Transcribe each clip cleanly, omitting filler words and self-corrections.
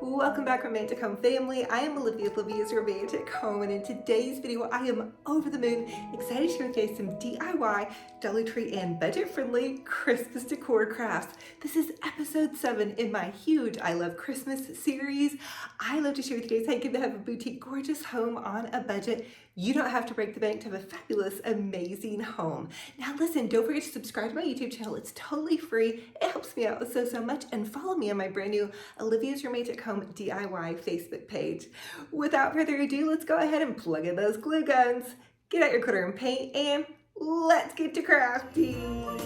Welcome back, Romantic Home family. I am Olivia, Olivia's Romantic Home, and in today's video, I am over the moon, excited to share with you guys some DIY, Dollar Tree, and budget-friendly Christmas decor crafts. This is episode 7 in my huge I Love Christmas series. I love to share with you guys how you can have a boutique, gorgeous home on a budget. You don't have to break the bank to have a fabulous, amazing home. Now listen, don't forget to subscribe to my YouTube channel. It's totally free. It helps me out so much. And follow me on my brand new Olivia's Romantic Home DIY Facebook page. Without further ado, let's go ahead and plug in those glue guns. Get out your glitter and paint, and let's get to crafting.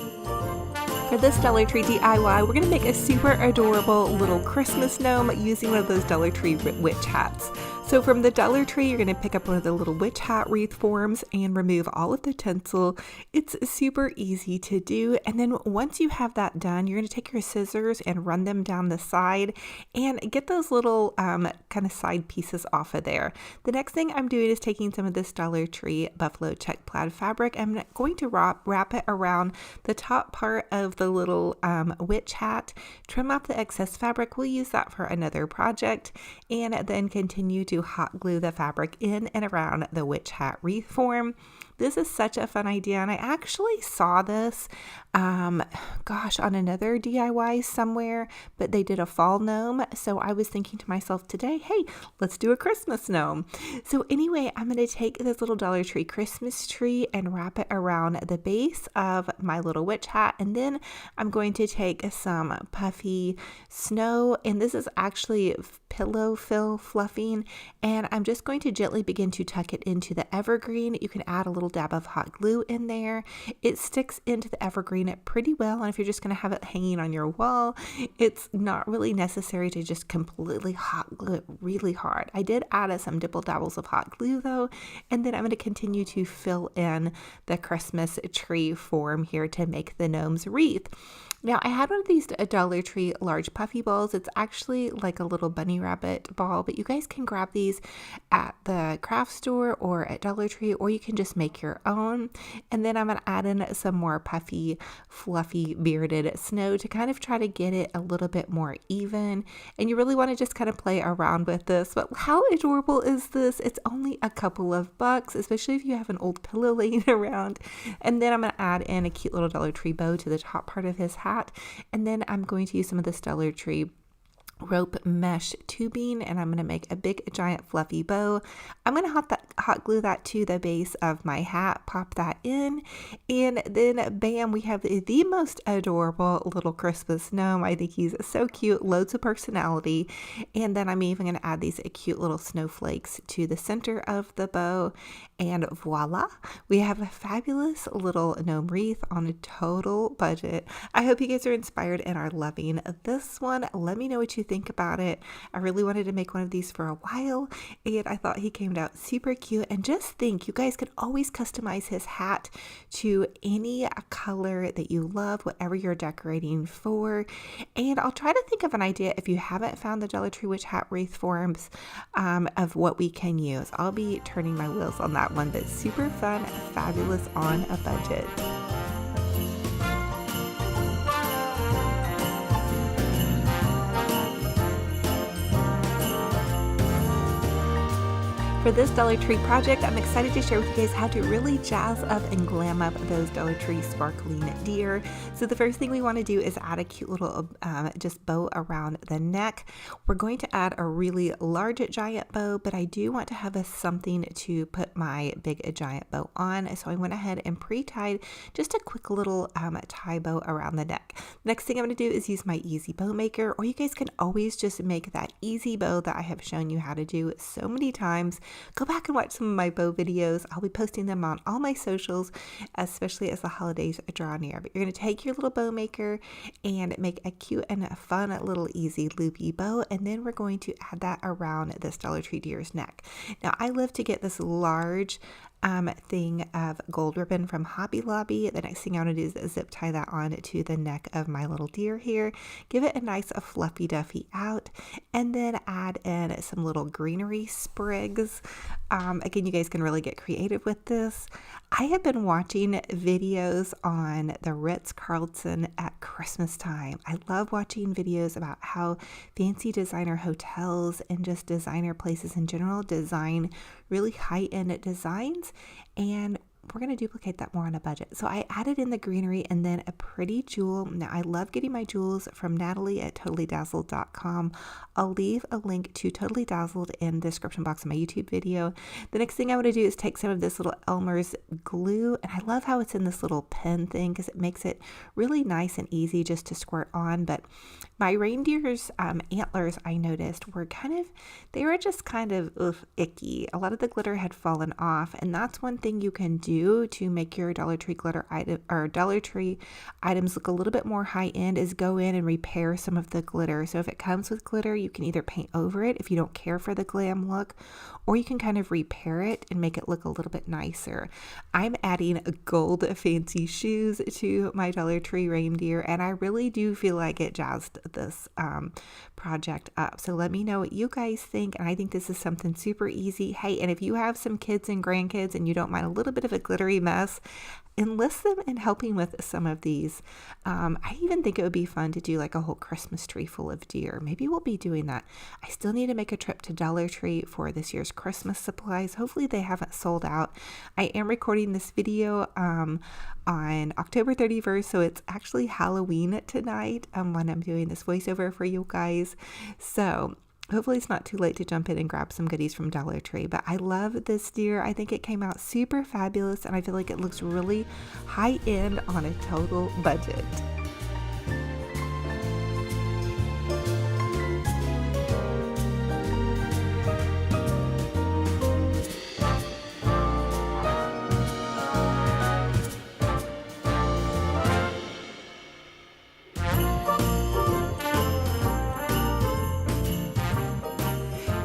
For this Dollar Tree DIY, we're going to make a super adorable little Christmas gnome using one of those Dollar Tree witch hats. So from the Dollar Tree, you're going to pick up one of the little witch hat wreath forms and remove all of the tinsel. It's super easy to do. And then once you have that done, you're going to take your scissors and run them down the side and get those little kind of side pieces off of there. The next thing I'm doing is taking some of this Dollar Tree buffalo check plaid fabric. I'm going to wrap it around the top part of the little witch hat, trim off the excess fabric. We'll use that for another project, and then continue to hot glue the fabric in and around the witch hat wreath form. This is such a fun idea, and I actually saw this, on another DIY somewhere, but they did a fall gnome, so I was thinking to myself today, hey, let's do a Christmas gnome. So anyway, I'm going to take this little Dollar Tree Christmas tree and wrap it around the base of my little witch hat, and then I'm going to take some puffy snow, and this is actually pillow fill fluffing, and I'm just going to gently begin to tuck it into the evergreen. You can add a little dab of hot glue in there. It sticks into the evergreen pretty well, and if you're just going to have it hanging on your wall, it's not really necessary to just completely hot glue it really hard. I did add some dibble dabbles of hot glue though, and then I'm going to continue to fill in the Christmas tree form here to make the gnome's wreath. Now, I had one of these Dollar Tree large puffy balls. It's actually like a little bunny rabbit ball, but you guys can grab these at the craft store or at Dollar Tree, or you can just make your own. And then I'm going to add in some more puffy, fluffy, bearded snow to kind of try to get it a little bit more even. And you really want to just kind of play around with this. But how adorable is this? It's only a couple of bucks, especially if you have an old pillow laying around. And then I'm going to add in a cute little Dollar Tree bow to the top part of his hat. And then I'm going to use some of this Dollar Tree rope mesh tubing, and I'm going to make a big giant fluffy bow. I'm going to hot glue that to the base of my hat, pop that in, and then bam, we have the most adorable little Christmas gnome. I think he's so cute, loads of personality. And then I'm even going to add these cute little snowflakes to the center of the bow, and voila, we have a fabulous little gnome wreath on a total budget. I hope you guys are inspired and are loving this one. Let me know what you think about it. I really wanted to make one of these for a while, and I thought he came out super cute. And just think, you guys could always customize his hat to any color that you love, whatever you're decorating for. And I'll try to think of an idea if you haven't found the Dollar Tree witch hat wreath forms of what we can use. I'll be turning my wheels on that one, but super fun, fabulous on a budget. For this Dollar Tree project, I'm excited to share with you guys how to really jazz up and glam up those Dollar Tree sparkling deer. So the first thing we want to do is add a cute little just bow around the neck. We're going to add a really large giant bow, but I do want to have something to put my big giant bow on. So I went ahead and pre-tied just a quick little tie bow around the neck. Next thing I'm going to do is use my easy bow maker, or you guys can always just make that easy bow that I have shown you how to do so many times. Go back and watch some of my bow videos. I'll be posting them on all my socials, especially as the holidays draw near. But you're going to take your little bow maker and make a cute and fun little easy loopy bow, and then we're going to add that around this Dollar Tree deer's neck. Now, I love to get this large thing of gold ribbon from Hobby Lobby. The next thing I want to do is zip tie that on to the neck of my little deer here. Give it a nice fluffy duffy out, and then add in some little greenery sprigs. Again, you guys can really get creative with this. I have been watching videos on the Ritz-Carlton at Christmas time. I love watching videos about how fancy designer hotels and just designer places in general design really high-end designs, and we're going to duplicate that more on a budget. So I added in the greenery and then a pretty jewel. Now I love getting my jewels from Natalie at totallydazzled.com. I'll leave a link to Totally Dazzled in the description box of my YouTube video. The next thing I want to do is take some of this little Elmer's glue, and I love how it's in this little pen thing because it makes it really nice and easy just to squirt on. But my reindeer's antlers, I noticed, they were just kind of icky. A lot of the glitter had fallen off, and that's one thing you can do to make your Dollar Tree glitter item or Dollar Tree items look a little bit more high end is go in and repair some of the glitter. So if it comes with glitter, you can either paint over it if you don't care for the glam look, or you can kind of repair it and make it look a little bit nicer. I'm adding gold fancy shoes to my Dollar Tree reindeer, and I really do feel like it jazzed this project up. So let me know what you guys think, and I think this is something super easy. Hey, and if you have some kids and grandkids and you don't mind a little bit of a glittery mess, enlist them in helping with some of these. I even think it would be fun to do like a whole Christmas tree full of deer. Maybe we'll be doing that. I still need to make a trip to Dollar Tree for this year's Christmas supplies. Hopefully they haven't sold out. I am recording this video on October 31st, so it's actually Halloween tonight when I'm doing this voiceover for you guys. So hopefully it's not too late to jump in and grab some goodies from Dollar Tree. But I love this deer. I think it came out super fabulous, and I feel like it looks really high end on a total budget.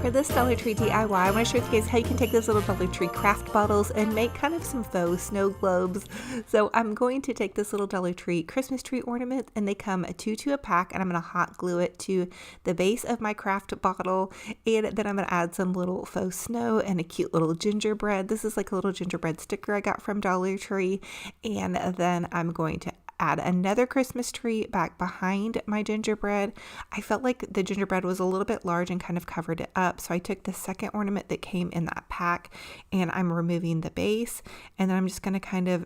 For this Dollar Tree DIY, I want to share with you guys how you can take those little Dollar Tree craft bottles and make kind of some faux snow globes. So I'm going to take this little Dollar Tree Christmas tree ornament, and they come 2 to a pack, and I'm going to hot glue it to the base of my craft bottle, and then I'm going to add some little faux snow and a cute little gingerbread. This is like a little gingerbread sticker I got from Dollar Tree, and then I'm going to add another Christmas tree back behind my gingerbread. I felt like the gingerbread was a little bit large and kind of covered it up, so I took the second ornament that came in that pack, and I'm removing the base, and then I'm just going to kind of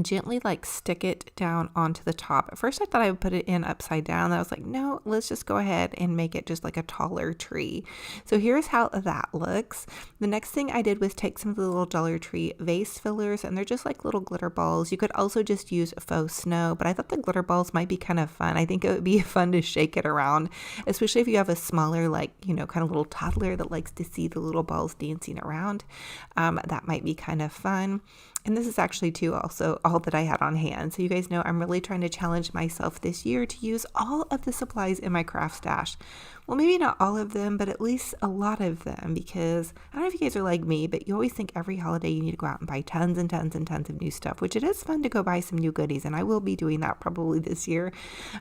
gently like stick it down onto the top. At first I thought I would put it in upside down. I was like, no, let's just go ahead and make it just like a taller tree. So here's how that looks. The next thing I did was take some of the little Dollar Tree vase fillers, and they're just like little glitter balls. You could also just use faux snow, but I thought the glitter balls might be kind of fun. I think it would be fun to shake it around, especially if you have a smaller, like, kind of little toddler that likes to see the little balls dancing around. That might be kind of fun. And this is actually too also all that I had on hand. So you guys know I'm really trying to challenge myself this year to use all of the supplies in my craft stash. Well, maybe not all of them, but at least a lot of them, because I don't know if you guys are like me, but you always think every holiday you need to go out and buy tons and tons and tons of new stuff, which it is fun to go buy some new goodies, and I will be doing that probably this year.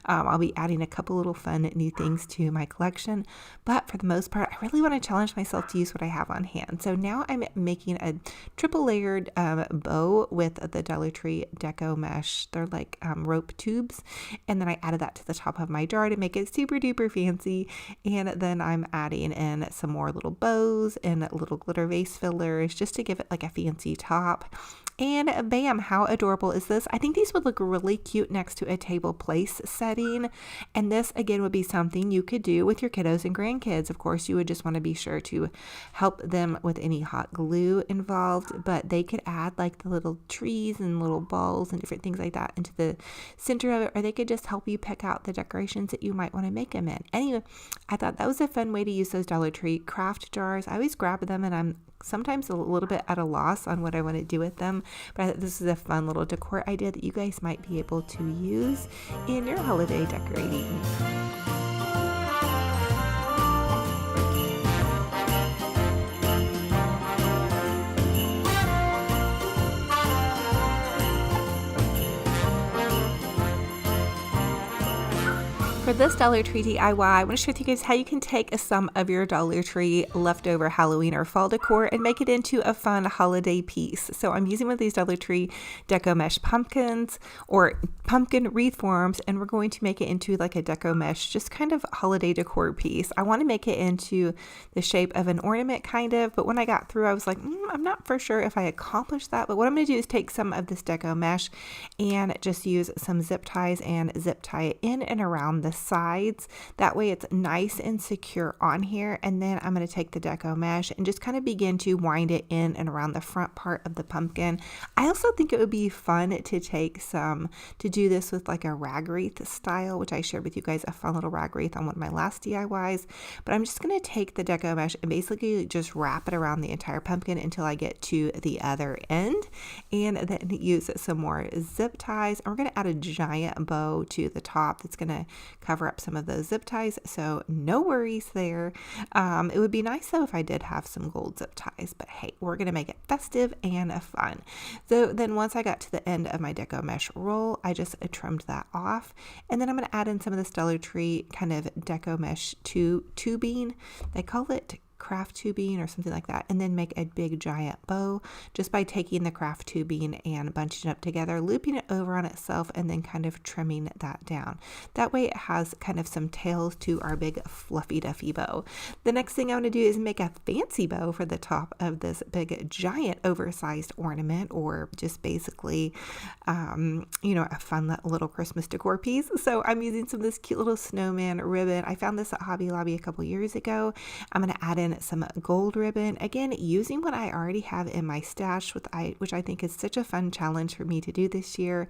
I'll be adding a couple little fun new things to my collection, but for the most part, I really want to challenge myself to use what I have on hand. So now I'm making a triple layered bow with the Dollar Tree deco mesh. They're like rope tubes, and then I added that to the top of my jar to make it super duper fancy. And then I'm adding in some more little bows and little glitter vase fillers just to give it like a fancy top. And bam, how adorable is this? I think these would look really cute next to a table place setting. And this again would be something you could do with your kiddos and grandkids. Of course, you would just want to be sure to help them with any hot glue involved, but they could add like the little trees and little balls and different things like that into the center of it, or they could just help you pick out the decorations that you might want to make them in. Anyway, I thought that was a fun way to use those Dollar Tree craft jars. I always grab them, and I'm sometimes a little bit at a loss on what I want to do with them, but I thought this is a fun little decor idea that you guys might be able to use in your holiday decorating. For this Dollar Tree DIY, I want to share with you guys how you can take some of your Dollar Tree leftover Halloween or fall decor and make it into a fun holiday piece. So I'm using one of these Dollar Tree deco mesh pumpkins or pumpkin wreath forms, and we're going to make it into like a deco mesh, just kind of holiday decor piece. I want to make it into the shape of an ornament kind of, but when I got through, I was like, I'm not for sure if I accomplished that. But what I'm going to do is take some of this deco mesh and just use some zip ties and zip tie it in and around the sides. That way it's nice and secure on here. And then I'm going to take the deco mesh and just kind of begin to wind it in and around the front part of the pumpkin. I also think it would be fun to take to do this with like a rag wreath style, which I shared with you guys a fun little rag wreath on one of my last DIYs. But I'm just going to take the deco mesh and basically just wrap it around the entire pumpkin until I get to the other end, and then use some more zip ties. And we're going to add a giant bow to the top that's going to cover up some of those zip ties, so no worries there. It would be nice though if I did have some gold zip ties, but hey, we're going to make it festive and fun. So then once I got to the end of my deco mesh roll, I just trimmed that off, and then I'm going to add in some of this Dollar Tree kind of deco mesh tubing. They call it craft tubing or something like that, and then make a big giant bow just by taking the craft tubing and bunching it up together, looping it over on itself, and then kind of trimming that down. That way it has kind of some tails to our big fluffy duffy bow. The next thing I want to do is make a fancy bow for the top of this big giant oversized ornament, or just basically a fun little Christmas decor piece. So I'm using some of this cute little snowman ribbon. I found this at Hobby Lobby a couple years ago. I'm going to add in some gold ribbon, again using what I already have in my stash, which I think is such a fun challenge for me to do this year,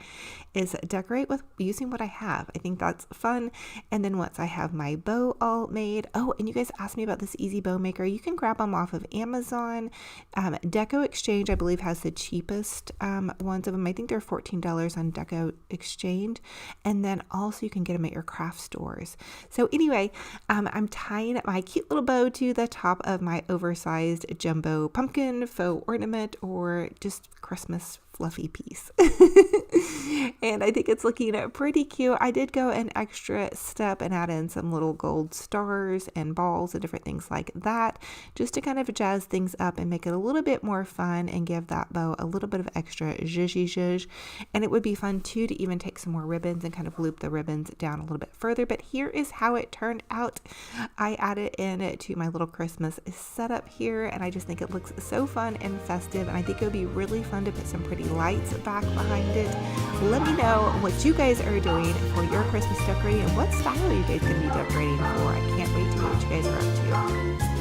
is decorate with using what I have. I think that's fun. And then once I have my bow all made, and you guys asked me about this easy bow maker. You can grab them off of Amazon. Deco Exchange, I believe, has the cheapest ones of them. I think they're $14 on Deco Exchange, and then also you can get them at your craft stores. So anyway, I'm tying my cute little bow to the top of my oversized jumbo pumpkin faux ornament, or just Christmas fluffy piece. And I think it's looking pretty cute. I did go an extra step and add in some little gold stars and balls and different things like that, just to kind of jazz things up and make it a little bit more fun and give that bow a little bit of extra zhuzh. And it would be fun too to even take some more ribbons and kind of loop the ribbons down a little bit further. But here is how it turned out. I added in to my little Christmas setup here, and I just think it looks so fun and festive, and I think it would be really fun to put some pretty lights back behind it. Let me know what you guys are doing for your Christmas decorating and what style are you guys going to be decorating for. I can't wait to know what you guys are up to.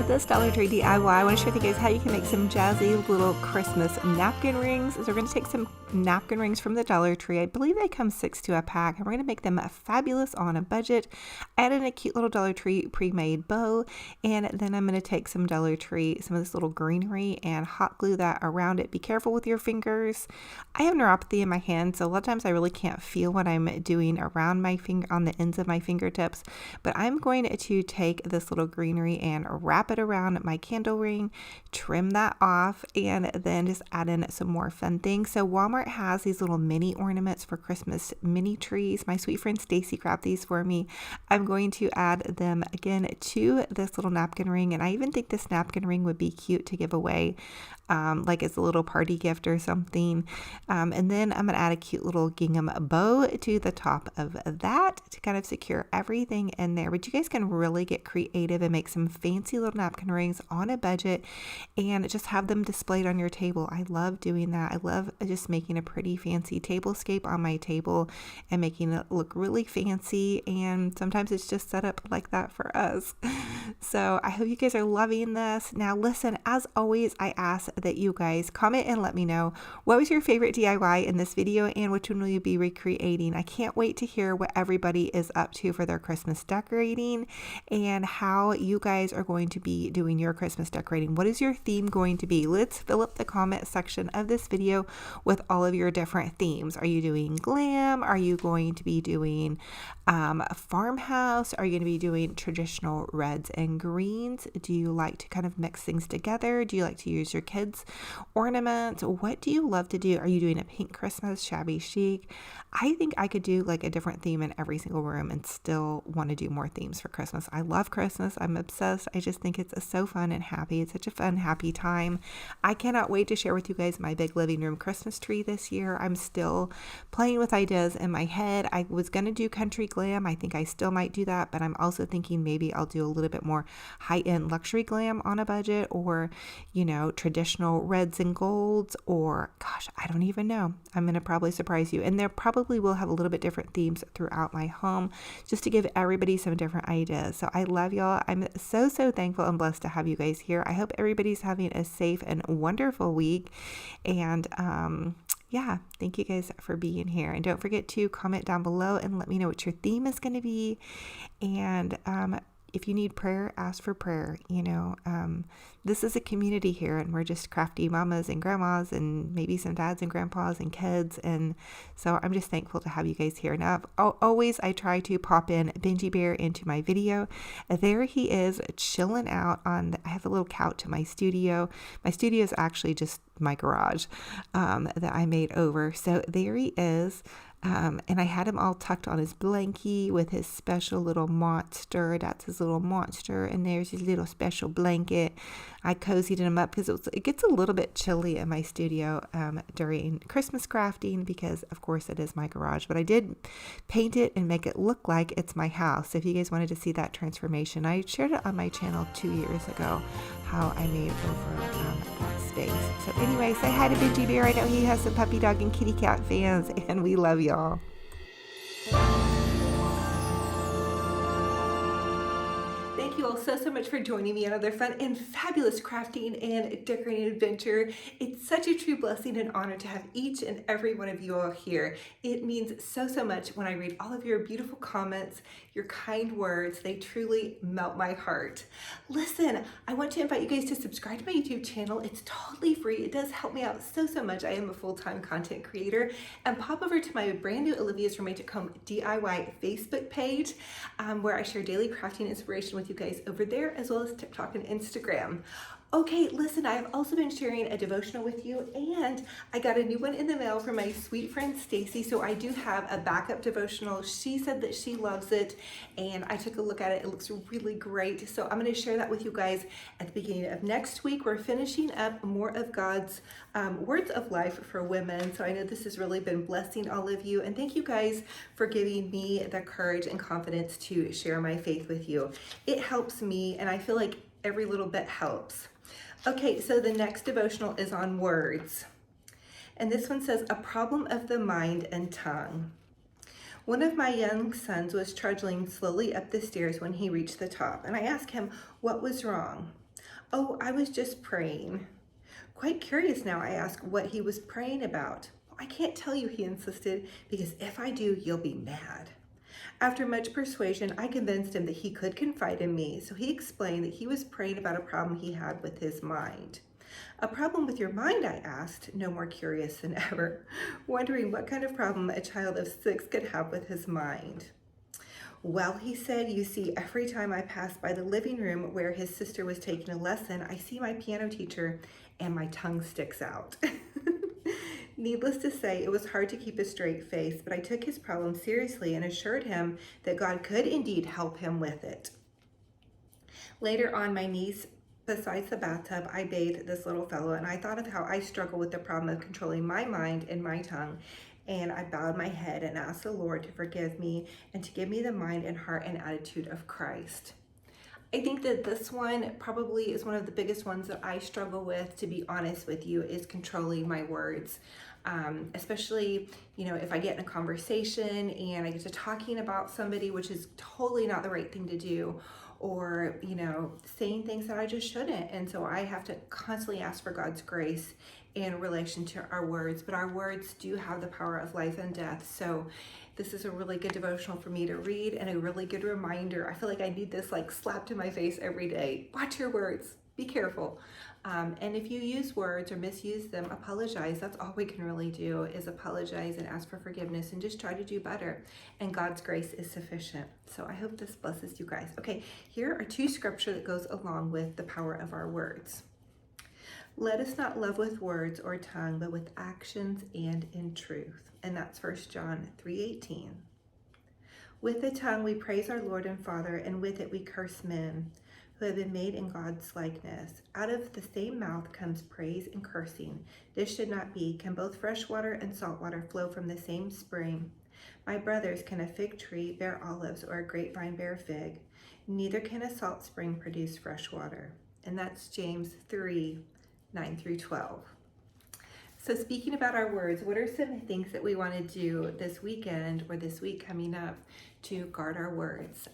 This Dollar Tree DIY, I want to share with you guys how you can make some jazzy little Christmas napkin rings. So we're going to take some napkin rings from the Dollar Tree. I believe they come 6 to a pack, and we're going to make them fabulous on a budget. Add in a cute little Dollar Tree pre-made bow, and then I'm going to take some Dollar Tree, some of this little greenery, and hot glue that around it. Be careful with your fingers. I have neuropathy in my hand, so a lot of times I really can't feel what I'm doing around my finger, on the ends of my fingertips. But I'm going to take this little greenery and wrap it around my candle ring, trim that off, and then just add in some more fun things. So Walmart has these little mini ornaments for Christmas mini trees. My sweet friend Stacy grabbed these for me. I'm going to add them again to this little napkin ring, and I even think this napkin ring would be cute to give away, like as a little party gift or something. And then I'm going to add a cute little gingham bow to the top of that to kind of secure everything in there. But you guys can really get creative and make some fancy little napkin rings on a budget and just have them displayed on your table. I love doing that. I love just making making a pretty fancy tablescape on my table and making it look really fancy. And sometimes it's just set up like that for us. So I hope you guys are loving this. Now listen, as always, I ask that you guys comment and let me know what was your favorite DIY in this video and which one will you be recreating. I can't wait to hear what everybody is up to for their Christmas decorating and how you guys are going to be doing your Christmas decorating. What is your theme going to be? Let's fill up the comment section of this video with all of your different themes. Are you doing glam? Are you going to be doing a farmhouse? Are you going to be doing traditional reds and greens? Do you like to kind of mix things together? Do you like to use your kids' ornaments? What do you love to do? Are you doing a pink Christmas, shabby chic? I think I could do like a different theme in every single room and still want to do more themes for Christmas. I love Christmas. I'm obsessed. I just think it's so fun and happy. It's such a fun, happy time. I cannot wait to share with you guys my big living room Christmas tree this year. I'm still playing with ideas in my head. I was going to do country glam. I think I still might do that, but I'm also thinking maybe I'll do a little bit more high-end luxury glam on a budget, or, you know, traditional reds and golds, or gosh, I don't even know. I'm going to probably surprise you. And there probably will have a little bit different themes throughout my home just to give everybody some different ideas. So I love y'all. I'm so thankful and blessed to have you guys here. I hope everybody's having a safe and wonderful week. And yeah, thank you guys for being here. And don't forget to comment down below and let me know what your theme is going to be. And if you need prayer, ask for prayer. You know, this is a community here, and we're just crafty mamas and grandmas and maybe some dads and grandpas and kids. And so I'm just thankful to have you guys here. Now, always I try to pop in Benji Bear into my video. There he is chilling out on, I have a little couch in my studio. My studio is actually just my garage that I made over. So there he is. And I had him all tucked on his blankie with his special little monster. That's his little monster. And there's his little special blanket. I cozied him up because it gets a little bit chilly in my studio during Christmas crafting because, of course, it is my garage. But I did paint it and make it look like it's my house. So if you guys wanted to see that transformation, I shared it on my channel 2 years ago, how I made over that space. So anyway, say hi to Benji Bear. I know he has some puppy dog and kitty cat fans, and we love y'all. Thank you all so much for joining me on another fun and fabulous crafting and decorating adventure. It's such a true blessing and honor to have each and every one of you all here. It means so much when I read all of your beautiful comments, your kind words. They truly melt my heart. Listen, I want to invite you guys to subscribe to my YouTube channel. It's totally free. It does help me out so much. I am a full-time content creator. And pop over to my brand new Olivia's Romantic Home DIY Facebook page where I share daily crafting inspiration with you guys over there, as well as TikTok and Instagram. Okay, listen, I've also been sharing a devotional with you, and I got a new one in the mail from my sweet friend Stacy. So I do have a backup devotional. She said that she loves it, and I took a look at it. It looks really great. So I'm going to share that with you guys at the beginning of next week. We're finishing up more of God's words of life for women. So I know this has really been blessing all of you, and thank you guys for giving me the courage and confidence to share my faith with you. It helps me, and I feel like every little bit helps. Okay, so the next devotional is on words. And this one says, a problem of the mind and tongue. One of my young sons was trudging slowly up the stairs when he reached the top, and I asked him what was wrong. Oh, I was just praying. Quite curious now, I asked what he was praying about. I can't tell you, he insisted, because if I do, you'll be mad. After much persuasion, I convinced him that he could confide in me, so he explained that he was praying about a problem he had with his mind. A problem with your mind, I asked, no more curious than ever, wondering what kind of problem a child of 6 could have with his mind. Well, he said, you see, every time I pass by the living room where his sister was taking a lesson, I see my piano teacher and my tongue sticks out. Needless to say, it was hard to keep a straight face, but I took his problem seriously and assured him that God could indeed help him with it. Later on my knees beside the bathtub, I bathed this little fellow, and I thought of how I struggle with the problem of controlling my mind and my tongue, and I bowed my head and asked the Lord to forgive me and to give me the mind and heart and attitude of Christ. I think that this one probably is one of the biggest ones that I struggle with, to be honest with you, is controlling my words. Especially, if I get in a conversation and I get to talking about somebody, which is totally not the right thing to do, or, saying things that I just shouldn't. And so I have to constantly ask for God's grace in relation to our words, but our words do have the power of life and death. So this is a really good devotional for me to read and a really good reminder. I feel like I need this like slapped in my face every day. Watch your words, be careful. And if you use words or misuse them, apologize. That's all we can really do, is apologize and ask for forgiveness and just try to do better. And God's grace is sufficient. So I hope this blesses you guys. Okay, here are two scripture that goes along with the power of our words. Let us not love with words or tongue, but with actions and in truth. And that's 1 John 3:18. With the tongue we praise our Lord and Father, and with it we curse men who have been made in God's likeness. Out of the same mouth comes praise and cursing. This should not be. Can both fresh water and salt water flow from the same spring? My brothers, can a fig tree bear olives or a grapevine bear fig? Neither can a salt spring produce fresh water. And that's James 3:9-12. So speaking about our words, what are some things that we want to do this weekend or this week coming up to guard our words?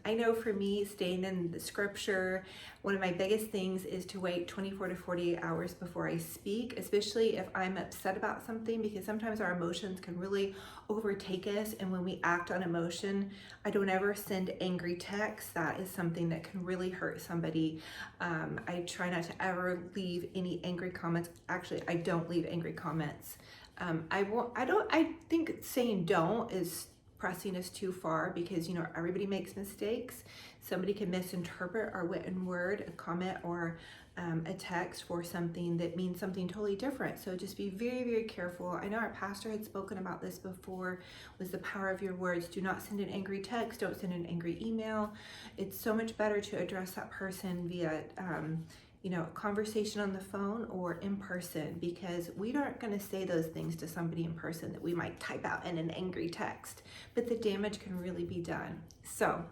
I know for me, staying in the scripture, one of my biggest things is to wait 24 to 48 hours before I speak, especially if I'm upset about something, because sometimes our emotions can really overtake us. And when we act on emotion, I don't ever send angry texts. That is something that can really hurt somebody. I try not to ever leave any angry comments. Actually, I don't leave angry comments. I think saying don't is pressing us too far, because everybody makes mistakes. Somebody can misinterpret our written word, a comment, or a text for something that means something totally different. So just be very, very careful. I know our pastor had spoken about this before, was the power of your words. Do not send an angry text. Don't send an angry email. It's so much better to address that person via a conversation on the phone or in person, because we aren't going to say those things to somebody in person that we might type out in an angry text, but the damage can really be done. So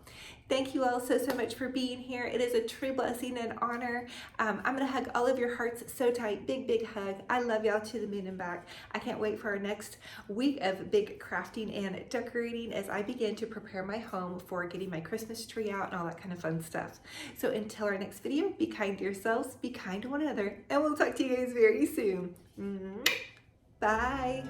thank you all so much for being here. It is a true blessing and honor. I'm going to hug all of your hearts so tight. Big hug. I love y'all to the moon and back. I can't wait for our next week of big crafting and decorating as I begin to prepare my home for getting my Christmas tree out and all that kind of fun stuff. So until our next video, be kind to yourselves, be kind to one another, and we'll talk to you guys very soon. Bye.